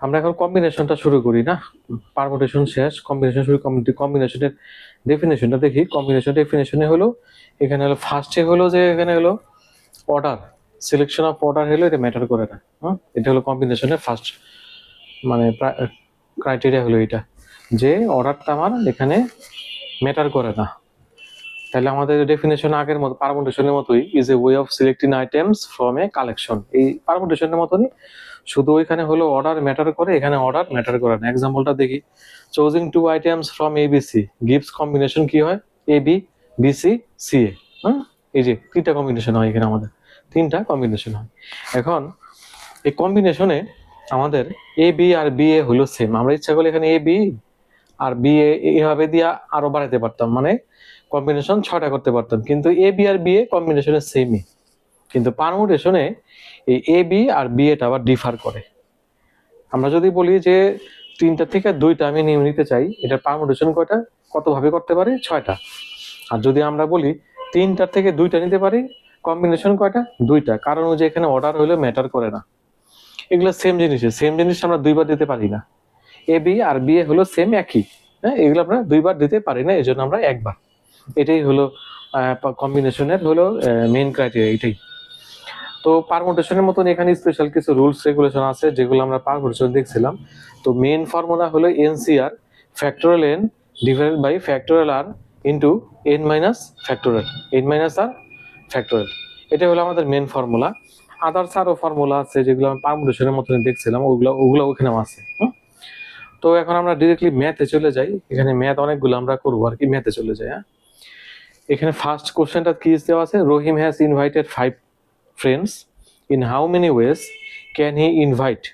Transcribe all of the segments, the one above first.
আমরা এখন কম্বিনেশনটা শুরু করি না, পারমুটেশন শেষ, কম্বিনেশন শুরু। কম্বিনেশনের ডেফিনেশনটা দেখি। কম্বিনেশন ডেফিনেশনে হলো, এখানে হলো ফার্স্টে হলো যে এখানে হলো অর্ডার, সিলেকশন অফ অর্ডার হলো, এটা ম্যাটার করে না। এটা হলো কম্বিনেশনের ফার্স্ট মানে ক্রাইটেরিয়া হলো এটা, যে অর্ডারটা আমার এখানে ম্যাটার করে না। তাহলে আমাদের ডেফিনেশন আগের মতো, পারমুটেশনের মতোই, is a way of selecting items from a collection. এই পারমুটেশনের মতনই, শুধু ওইখানে হলো অর্ডার ম্যাটার করে, এখানে অর্ডার ম্যাটার করে না। এক্সাম্পলটা দেখি। Choosing two items from A B C gives combination কি হয়? A B, B C, C A. এই যে তিনটা কম্বিনেশন হয় এখানে, আমাদের তিনটা কম্বিনেশন হয়। এখন এই কম্বিনেশনে আমাদের A B R B A হলো সেম। আমরা ইচ্ছা করলে এখানে A B R B A এভাবে দিয়ে আরো বাড়াতে পারতাম, মানে কম্বিনেশন 6টা করতে পারতাম, কিন্তু A B R B A কম্বিনেশনের সেমই। কিন্তু পারমুটেশনে এই এ বি আর বি এটা আবার ডিফার করে। আমরা যদি বলি যে 3টা থেকে 2টা আমি নিতে চাই, এটা পারমুটেশন কয়টা, কত ভাবে করতে পারি? 6টা। আর যদি আমরা বলি 3টা থেকে 2টা নিতে পারি, কম্বিনেশন কয়টা? 2টা। কারণ ওই যে এখানে অর্ডার হলে ম্যাটার করে না। এগুলো সেম জিনিস আমরা 2বার দিতে পারি না। A B R B A হলো সেম, একই। হ্যাঁ, এগুলো আমরা 2বার দিতে পারি না, এই জন্য আমরা একবার। এটাই হলো কম্বিনেশনের হলো মেইন ক্রাইটেরিয়া, এটাই। তো পারমুটেশনের মতন এখানে স্পেশাল কিছু রুলস রেগুলেশন আছে, যেগুলো আমরা পারমুটেশন দেখছিলাম। তো মেইন ফর্মুলা হলো nCr factorial n divided by factorial r into n minus factorial, n minus r factorial. এটা হলো আমাদের মেইন ফর্মুলা। আদার্স আরও ফর্মুলা আছে যেগুলো আমি পারমুটেশনের মতন দেখছিলাম, ওগুলো ওখানেও আছে। তো এখন আমরা ডিরেক্টলি ম্যাথে চলে যাই। এখানে ম্যাথ অনেকগুলো আমরা করবো আর কি, ম্যাথে চলে যাই। এখানে ফার্স্ট কোশ্চেনটা কি দেওয়া আছে? রহিম has invited 5 friends. In how many ways can he invite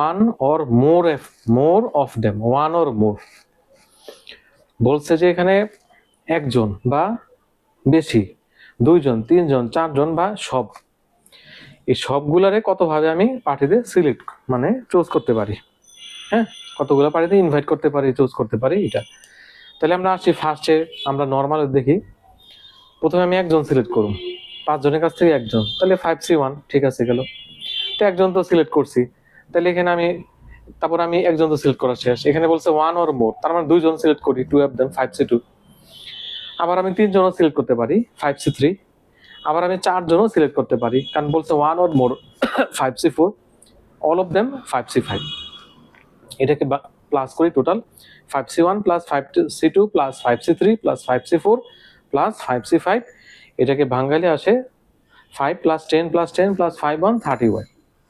one or more of them? One or more. বলছে যে এখানে একজন বা বেশি, 2জন, 3জন, 4জন বা সব, এই সবগুলারে কতভাবে আমি পার্টিতে সিলেক্ট মানে চুজ করতে পারি। হ্যাঁ, কতগুলো পার্টিতে ইনভাইট করতে পারি, চুজ করতে পারি, এটা। তাহলে আমরা আসি ফার্স্টে, আমরা নর্মাল দেখি। প্রথমে আমি একজন সিলেক্ট করব, 5 জনের কাছ থেকে একজন, তাহলে 5C1, ঠিক আছে গেল। তো একজন তো সিলেক্ট করছি, তাহলে এখানে আমি, তারপর আমি একজন তো সিলেক্ট করা শেষ। এখানে বলছে ওয়ান অর মোর, তার মানে 2জন সিলেক্ট করি, 2 অফ দেম, 5C2। আবার আমি 3জনও সিলেক্ট করতে পারি, 5C3। আবার আমি 4জনও সিলেক্ট করতে পারি, কারণ বলছে one or more, 5C4, all of them 5C5। এটাকে প্লাস করি, total 5C1 plus 5C2 plus 5C3 plus 5C4 plus 5C5। এটাকে ভাঙালে আসে 5 প্লাস 10 প্লাস 10 প্লাস 5 1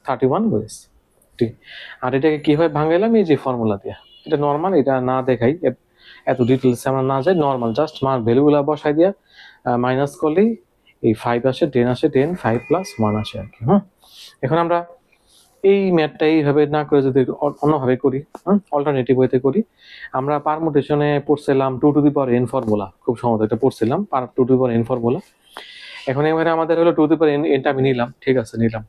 31 ওয়েস। ঠিক। আর এটাকে কিভাবে ভাঙাইলাম? এই যে ফর্মুলা দিয়ে। এটা নর্মাল, এটা না দেখাই, এত ডিটেলসে আমরা না যাই, নর্মাল জাস্ট মার ভ্যালুগুলো বসাই দিয়ে মাইনাস করলেই এই 5 আসে, 10 আসে, 10 5 প্লাস 1 আসে আর কি। এখন আমরা এই ম্যাথটা এইভাবে না করে যদি অন্যভাবে করি, অল্টারনেটিভ ওয়েতে করি। আমরা পারমুটেশনে পড়ছিলাম 2 to the power n formula, খুব সম্ভবত এটা পড়ছিলাম, 2 to the power n formula. এখন এবারে আমাদের হলো 2 টু দি পাওয়ার nটা আমি নিলাম, ঠিক আছে, নিলাম।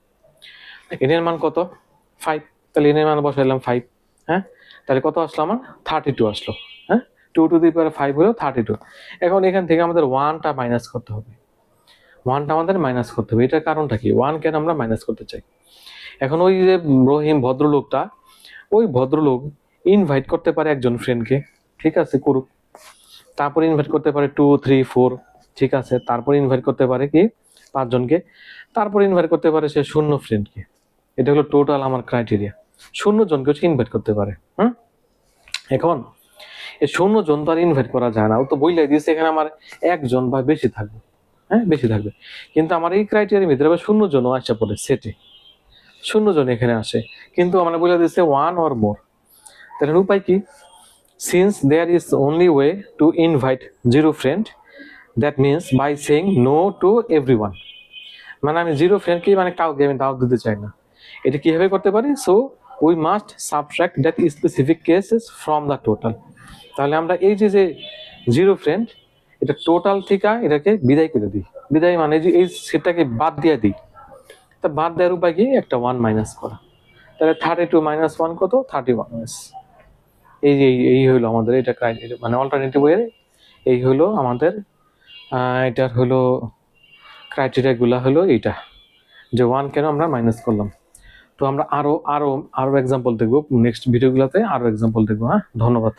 n এর মান কত? 5। তাহলে n এর মান বসাইলাম 5। হ্যাঁ, তাহলে কত আসলো আমার? 32 আসলো। হ্যাঁ, 2 টু দি পাওয়ার 5 হলো 32। এখন এখান থেকে আমাদের 1টা মাইনাস করতে হবে, 1টা আমাদের মাইনাস করতে হবে। এটার কারণটা কি? 1 কেন আমরা মাইনাস করতে চাই? এখন ওই যে রহিম ভদ্রলোকটা, ওই ভদ্রলোক ইনভাইট করতে পারে একজন ফ্রেন্ডকে, ঠিক আছে, করুক। তারপর ইনভাইট করতে পারে 2 3 4, ঠিক আছে। তারপর ইনভাইট করতে পারে কি 5 জনকে। তারপর ইনভাইট করতে পারে সে 0 ফ্রেন্ডকে। এটা হলো টোটাল আমার ক্রাইটেরিয়া। 0 জনকে হচ্ছে ইনভাইট করতে পারে। এখন এই 0 জন তো আর ইনভাইট করা যায় না, ও তো বইলাই দিয়েছে এখানে আমার 1 জন বা বেশি থাকবে। হ্যাঁ, বেশি থাকবে। কিন্তু আমার এই ক্রাইটেরিয়ার ভিতরে আবার 0 জনও আসা পড়ে সেটে, 0 জন এখানে আসে, কিন্তু আমরা বলে দিচ্ছে 1 or more। তাহলে উপায় কি? Since there is only way to invite 0 friend, that means by saying no to everyone. মানে আমি 0 ফ্রেন্ডকে, মানে কাউকে আমি দাওয়াত দিতে চাই না। এটা কিভাবে করতে পারি? So we must subtract that specific cases from the total. তাহলে আমরা এই যে 0 ফ্রেন্ড, এটা টোটাল থেকে এটাকে বিদায় করে দিই। বিদায় মানে যে এই সেটটাকে বাদ দিয়ে দিই। তা বাদ দেওয়ার উপায় কি? একটা 1 মাইনাস করা। তাহলে 32 মাইনাস 1 কত? 31 ওয়েস। এই হলো আমাদের এটা ক্রাইটেরিয়া, মানে অল্টারনেটিভ ওয়ে। এই হলো আমাদের এটার হলো ক্রাইটেরিয়া গুলা হলো এইটা, যে 1 কেন আমরা মাইনাস করলাম। তো আমরা আরো আরো আরো এক্সাম্পল দেখবো নেক্সট ভিডিওগুলোতে, আরো এক্সাম্পল দেখবো। হ্যাঁ, ধন্যবাদ।